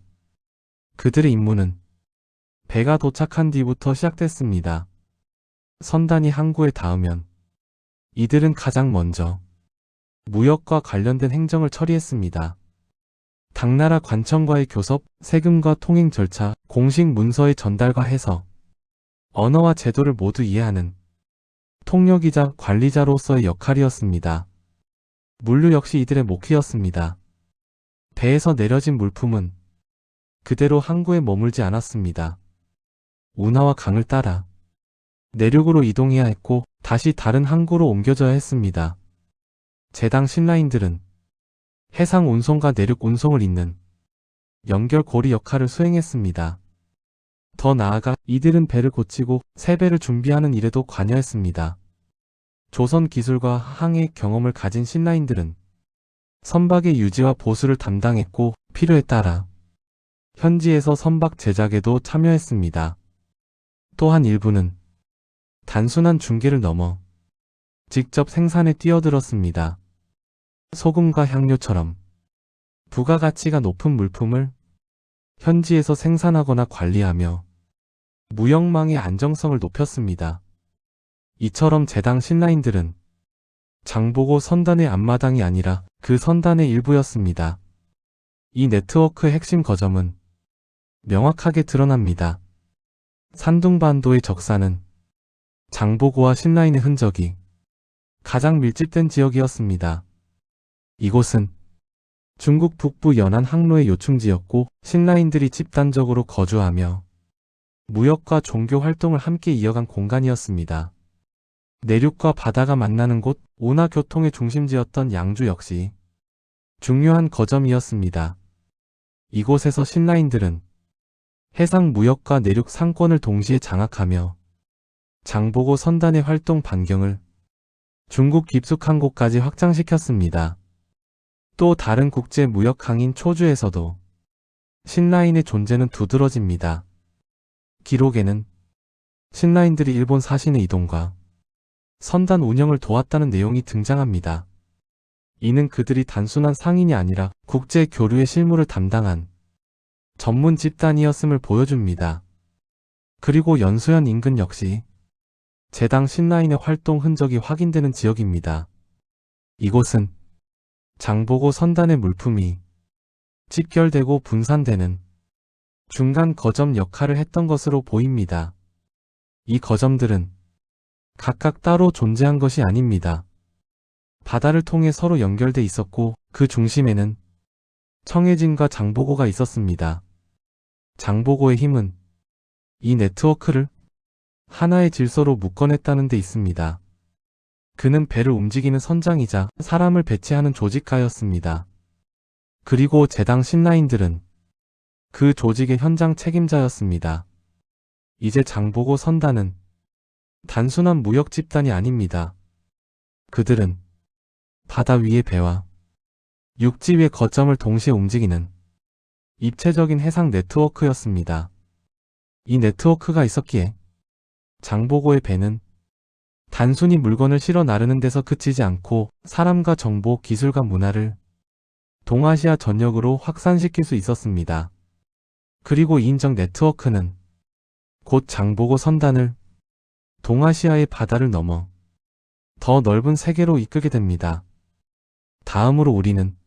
그들의 임무는 배가 도착한 뒤부터 시작됐습니다. 선단이 항구에 닿으면 이들은 가장 먼저 무역과 관련된 행정을 처리했습니다. 당나라 관청과의 교섭, 세금과 통행 절차, 공식 문서의 전달과 해석, 언어와 제도를 모두 이해하는 통역이자 관리자로서의 역할이었습니다. 물류 역시 이들의 몫이었습니다. 배에서 내려진 물품은 그대로 항구에 머물지 않았습니다. 운하와 강을 따라 내륙으로 이동해야 했고 다시 다른 항구로 옮겨져야 했습니다. 제당 신라인들은 해상 운송과 내륙 운송을 잇는 연결고리 역할을 수행했습니다. 더 나아가 이들은 배를 고치고 새 배를 준비하는 일에도 관여했습니다. 조선 기술과 항해 경험을 가진 신라인들은 선박의 유지와 보수를 담당했고 필요에 따라 현지에서 선박 제작에도 참여했습니다. 또한 일부는 단순한 중개를 넘어 직접 생산에 뛰어들었습니다. 소금과 향료처럼 부가가치가 높은 물품을 현지에서 생산하거나 관리하며 무역망의 안정성을 높였습니다. 이처럼 제당 신라인들은 장보고 선단의 앞마당이 아니라 그 선단의 일부였습니다. 이 네트워크의 핵심 거점은 명확하게 드러납니다. 산둥반도의 적사는 장보고와 신라인의 흔적이 가장 밀집된 지역이었습니다. 이곳은 중국 북부 연안 항로의 요충지였고 신라인들이 집단적으로 거주하며 무역과 종교 활동을 함께 이어간 공간이었습니다. 내륙과 바다가 만나는 곳, 운하 교통의 중심지였던 양주 역시 중요한 거점이었습니다. 이곳에서 신라인들은 해상 무역과 내륙 상권을 동시에 장악하며 장보고 선단의 활동 반경을 중국 깊숙한 곳까지 확장시켰습니다. 또 다른 국제 무역 항인 초주에서도 신라인의 존재는 두드러집니다. 기록에는 신라인들이 일본 사신의 이동과 선단 운영을 도왔다는 내용이 등장합니다. 이는 그들이 단순한 상인이 아니라 국제 교류의 실무를 담당한 전문 집단이었음을 보여줍니다. 그리고 연수현 인근 역시 제당 신라인의 활동 흔적이 확인되는 지역입니다. 이곳은 장보고 선단의 물품이 집결되고 분산되는 중간 거점 역할을 했던 것으로 보입니다. 이 거점들은 각각 따로 존재한 것이 아닙니다. 바다를 통해 서로 연결돼 있었고 그 중심에는 청해진과 장보고가 있었습니다. 장보고의 힘은 이 네트워크를 하나의 질서로 묶어냈다는 데 있습니다. 그는 배를 움직이는 선장이자 사람을 배치하는 조직가였습니다. 그리고 제당 신라인들은 그 조직의 현장 책임자였습니다. 이제 장보고 선단은 단순한 무역 집단이 아닙니다. 그들은 바다 위의 배와 육지 위의 거점을 동시에 움직이는 입체적인 해상 네트워크였습니다. 이 네트워크가 있었기에 장보고의 배는 단순히 물건을 실어 나르는 데서 그치지 않고 사람과 정보, 기술과 문화를 동아시아 전역으로 확산시킬 수 있었습니다. 그리고 이 인적 네트워크는 곧 장보고 선단을 동아시아의 바다를 넘어 더 넓은 세계로 이끌게 됩니다. 다음으로 우리는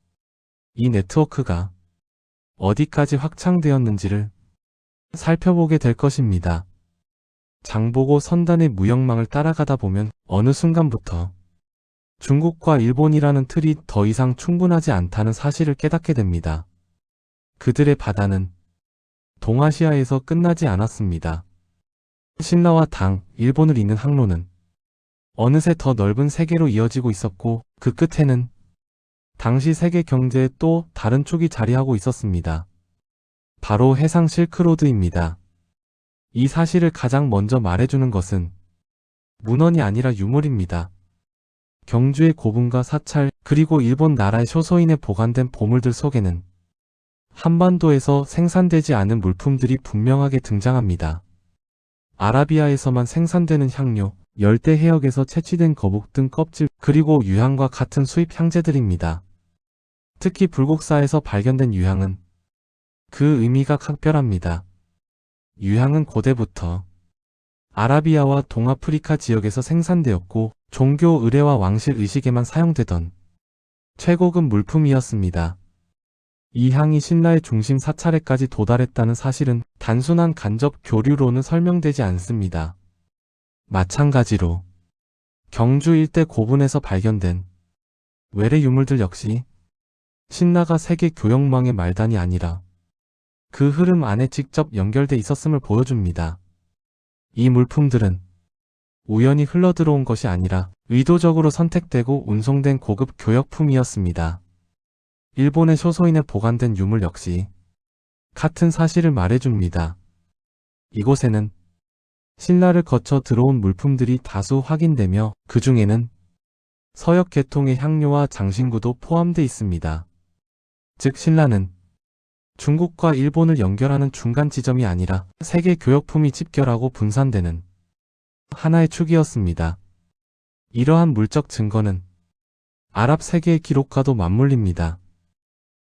이 네트워크가 어디까지 확장되었는지를 살펴보게 될 것입니다. 장보고 선단의 무역망을 따라가다 보면 어느 순간부터 중국과 일본이라는 틀이 더 이상 충분하지 않다는 사실을 깨닫게 됩니다. 그들의 바다는 동아시아에서 끝나지 않았습니다. 신라와 당, 일본을 잇는 항로는 어느새 더 넓은 세계로 이어지고 있었고 그 끝에는 당시 세계 경제의 또 다른 축이 자리하고 있었습니다. 바로 해상 실크로드입니다. 이 사실을 가장 먼저 말해주는 것은 문헌이 아니라 유물입니다. 경주의 고분과 사찰, 그리고 일본 나라의 쇼소인에 보관된 보물들 속에는 한반도에서 생산되지 않은 물품들이 분명하게 등장합니다. 아라비아에서만 생산되는 향료, 열대 해역에서 채취된 거북 등 껍질, 그리고 유향과 같은 수입 향재들입니다. 특히 불국사에서 발견된 유향은 그 의미가 각별합니다. 유향은 고대부터 아라비아와 동아프리카 지역에서 생산되었고 종교 의례와 왕실 의식에만 사용되던 최고급 물품이었습니다. 이 향이 신라의 중심 사찰에까지 도달했다는 사실은 단순한 간접 교류로는 설명되지 않습니다. 마찬가지로 경주 일대 고분에서 발견된 외래 유물들 역시 신라가 세계 교역망의 말단이 아니라 그 흐름 안에 직접 연결돼 있었음을 보여줍니다. 이 물품들은 우연히 흘러들어온 것이 아니라 의도적으로 선택되고 운송된 고급 교역품이었습니다. 일본의 쇼소인에 보관된 유물 역시 같은 사실을 말해줍니다. 이곳에는 신라를 거쳐 들어온 물품들이 다수 확인되며 그 중에는 서역 계통의 향료와 장신구도 포함되어 있습니다. 즉 신라는 중국과 일본을 연결하는 중간 지점이 아니라 세계 교역품이 집결하고 분산되는 하나의 축이었습니다. 이러한 물적 증거는 아랍 세계의 기록과도 맞물립니다.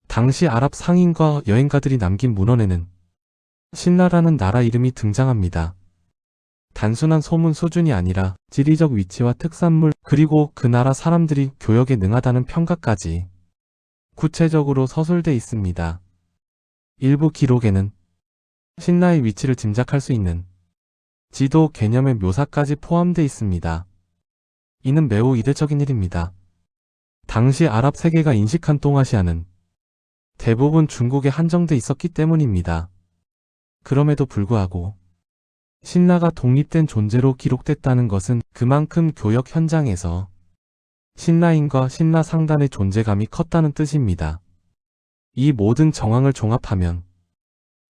당시 아랍 상인과 여행가들이 남긴 문헌에는 신라라는 나라 이름이 등장합니다. 단순한 소문 수준이 아니라 지리적 위치와 특산물, 그리고 그 나라 사람들이 교역에 능하다는 평가까지 구체적으로 서술돼 있습니다. 일부 기록에는 신라의 위치를 짐작할 수 있는 지도 개념의 묘사까지 포함되어 있습니다. 이는 매우 이례적인 일입니다. 당시 아랍 세계가 인식한 동아시아는 대부분 중국에 한정돼 있었기 때문입니다. 그럼에도 불구하고 신라가 독립된 존재로 기록됐다는 것은 그만큼 교역 현장에서 신라인과 신라 상단의 존재감이 컸다는 뜻입니다. 이 모든 정황을 종합하면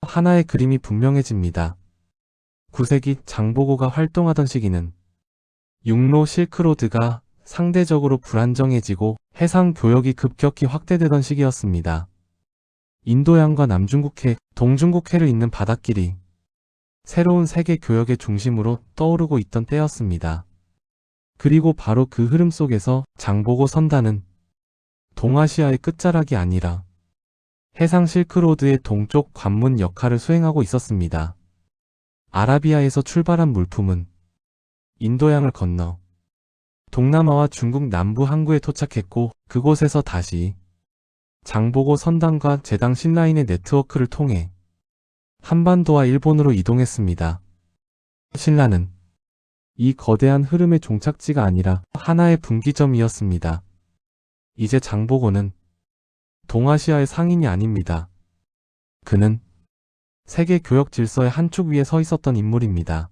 하나의 그림이 분명해집니다. 9세기 장보고가 활동하던 시기는 육로 실크로드가 상대적으로 불안정해지고 해상 교역이 급격히 확대되던 시기였습니다. 인도양과 남중국해, 동중국해를 잇는 바닷길이 새로운 세계 교역의 중심으로 떠오르고 있던 때였습니다. 그리고 바로 그 흐름 속에서 장보고 선단은 동아시아의 끝자락이 아니라 해상 실크로드의 동쪽 관문 역할을 수행하고 있었습니다. 아라비아에서 출발한 물품은 인도양을 건너 동남아와 중국 남부 항구에 도착했고 그곳에서 다시 장보고 선단과 제당 신라인의 네트워크를 통해 한반도와 일본으로 이동했습니다. 신라는 이 거대한 흐름의 종착지가 아니라 하나의 분기점이었습니다. 이제 장보고는 동아시아의 상인이 아닙니다. 그는 세계 교역 질서의 한 축 위에 서 있었던 인물입니다.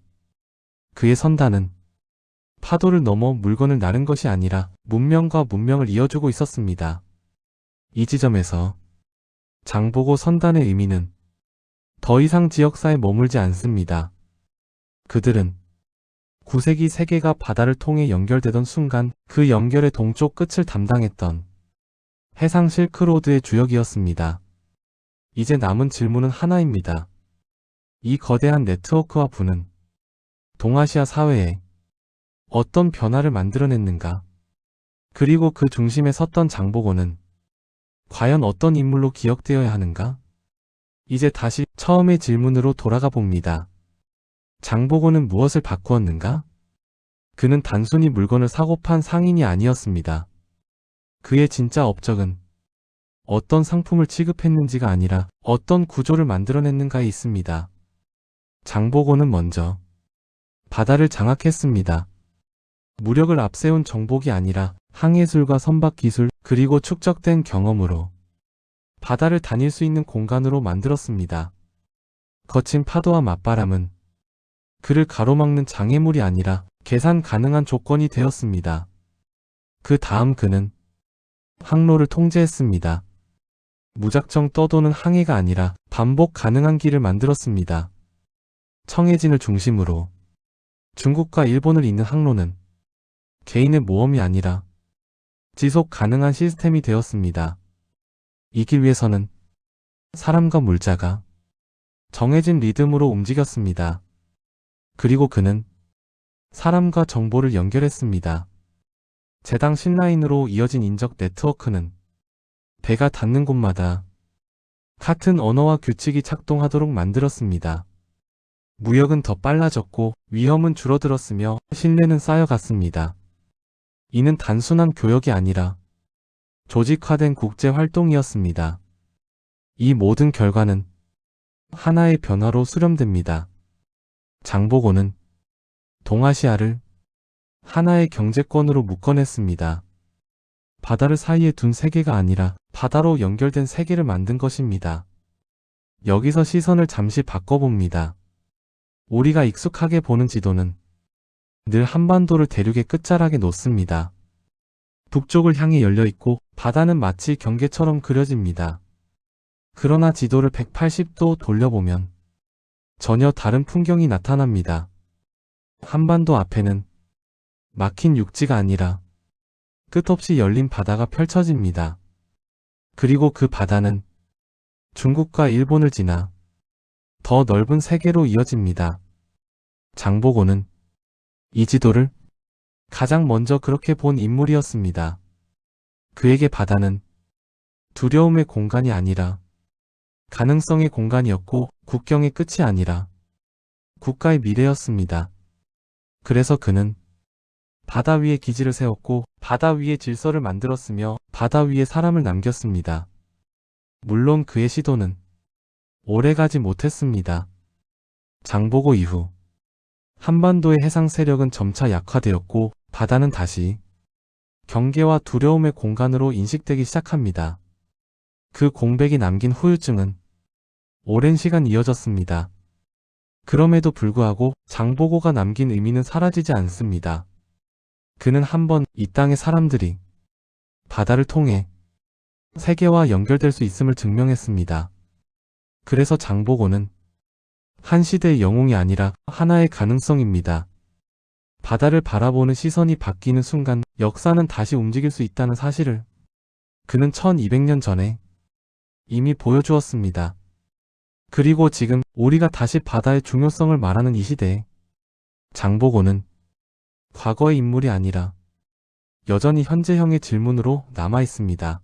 그의 선단은 파도를 넘어 물건을 나른 것이 아니라 문명과 문명을 이어주고 있었습니다. 이 지점에서 장보고 선단의 의미는 더 이상 지역사에 머물지 않습니다. 그들은 9세기 세계가 바다를 통해 연결되던 순간 그 연결의 동쪽 끝을 담당했던 해상 실크로드의 주역이었습니다. 이제 남은 질문은 하나입니다. 이 거대한 네트워크와 부는 동아시아 사회에 어떤 변화를 만들어냈는가? 그리고 그 중심에 섰던 장보고는 과연 어떤 인물로 기억되어야 하는가? 이제 다시 처음의 질문으로 돌아가 봅니다. 장보고는 무엇을 바꾸었는가? 그는 단순히 물건을 사고 판 상인이 아니었습니다. 그의 진짜 업적은 어떤 상품을 취급했는지가 아니라 어떤 구조를 만들어냈는가에 있습니다. 장보고는 먼저 바다를 장악했습니다. 무력을 앞세운 정복이 아니라 항해술과 선박 기술 그리고 축적된 경험으로 바다를 다닐 수 있는 공간으로 만들었습니다. 거친 파도와 맞바람은 그를 가로막는 장애물이 아니라 계산 가능한 조건이 되었습니다. 그 다음 그는 항로를 통제했습니다. 무작정 떠도는 항해가 아니라 반복 가능한 길을 만들었습니다. 청해진을 중심으로 중국과 일본을 잇는 항로는 개인의 모험이 아니라 지속 가능한 시스템이 되었습니다. 이 길 위에서는 사람과 물자가 정해진 리듬으로 움직였습니다. 그리고 그는 사람과 정보를 연결했습니다. 제당 신라인으로 이어진 인적 네트워크는 배가 닿는 곳마다 같은 언어와 규칙이 작동하도록 만들었습니다. 무역은 더 빨라졌고 위험은 줄어들었으며 신뢰는 쌓여갔습니다. 이는 단순한 교역이 아니라 조직화된 국제 활동이었습니다. 이 모든 결과는 하나의 변화로 수렴됩니다. 장보고는 동아시아를 하나의 경제권으로 묶어냈습니다. 바다를 사이에 둔 세계가 아니라 바다로 연결된 세계를 만든 것입니다. 여기서 시선을 잠시 바꿔봅니다. 우리가 익숙하게 보는 지도는 늘 한반도를 대륙의 끝자락에 놓습니다. 북쪽을 향해 열려있고 바다는 마치 경계처럼 그려집니다. 그러나 지도를 180도 돌려보면 전혀 다른 풍경이 나타납니다. 한반도 앞에는 막힌 육지가 아니라 끝없이 열린 바다가 펼쳐집니다. 그리고 그 바다는 중국과 일본을 지나 더 넓은 세계로 이어집니다. 장보고는 이 지도를 가장 먼저 그렇게 본 인물이었습니다. 그에게 바다는 두려움의 공간이 아니라 가능성의 공간이었고 국경의 끝이 아니라 국가의 미래였습니다. 그래서 그는 바다 위에 기지를 세웠고 바다 위에 질서를 만들었으며 바다 위에 사람을 남겼습니다. 물론 그의 시도는 오래가지 못했습니다. 장보고 이후 한반도의 해상 세력은 점차 약화되었고 바다는 다시 경계와 두려움의 공간으로 인식되기 시작합니다. 그 공백이 남긴 후유증은 오랜 시간 이어졌습니다. 그럼에도 불구하고 장보고가 남긴 의미는 사라지지 않습니다. 그는 한번 이 땅의 사람들이 바다를 통해 세계와 연결될 수 있음을 증명했습니다. 그래서 장보고는 한 시대의 영웅이 아니라 하나의 가능성입니다. 바다를 바라보는 시선이 바뀌는 순간 역사는 다시 움직일 수 있다는 사실을 그는 1200년 전에 이미 보여주었습니다. 그리고 지금 우리가 다시 바다의 중요성을 말하는 이 시대에 장보고는 과거의 인물이 아니라 여전히 현재형의 질문으로 남아 있습니다.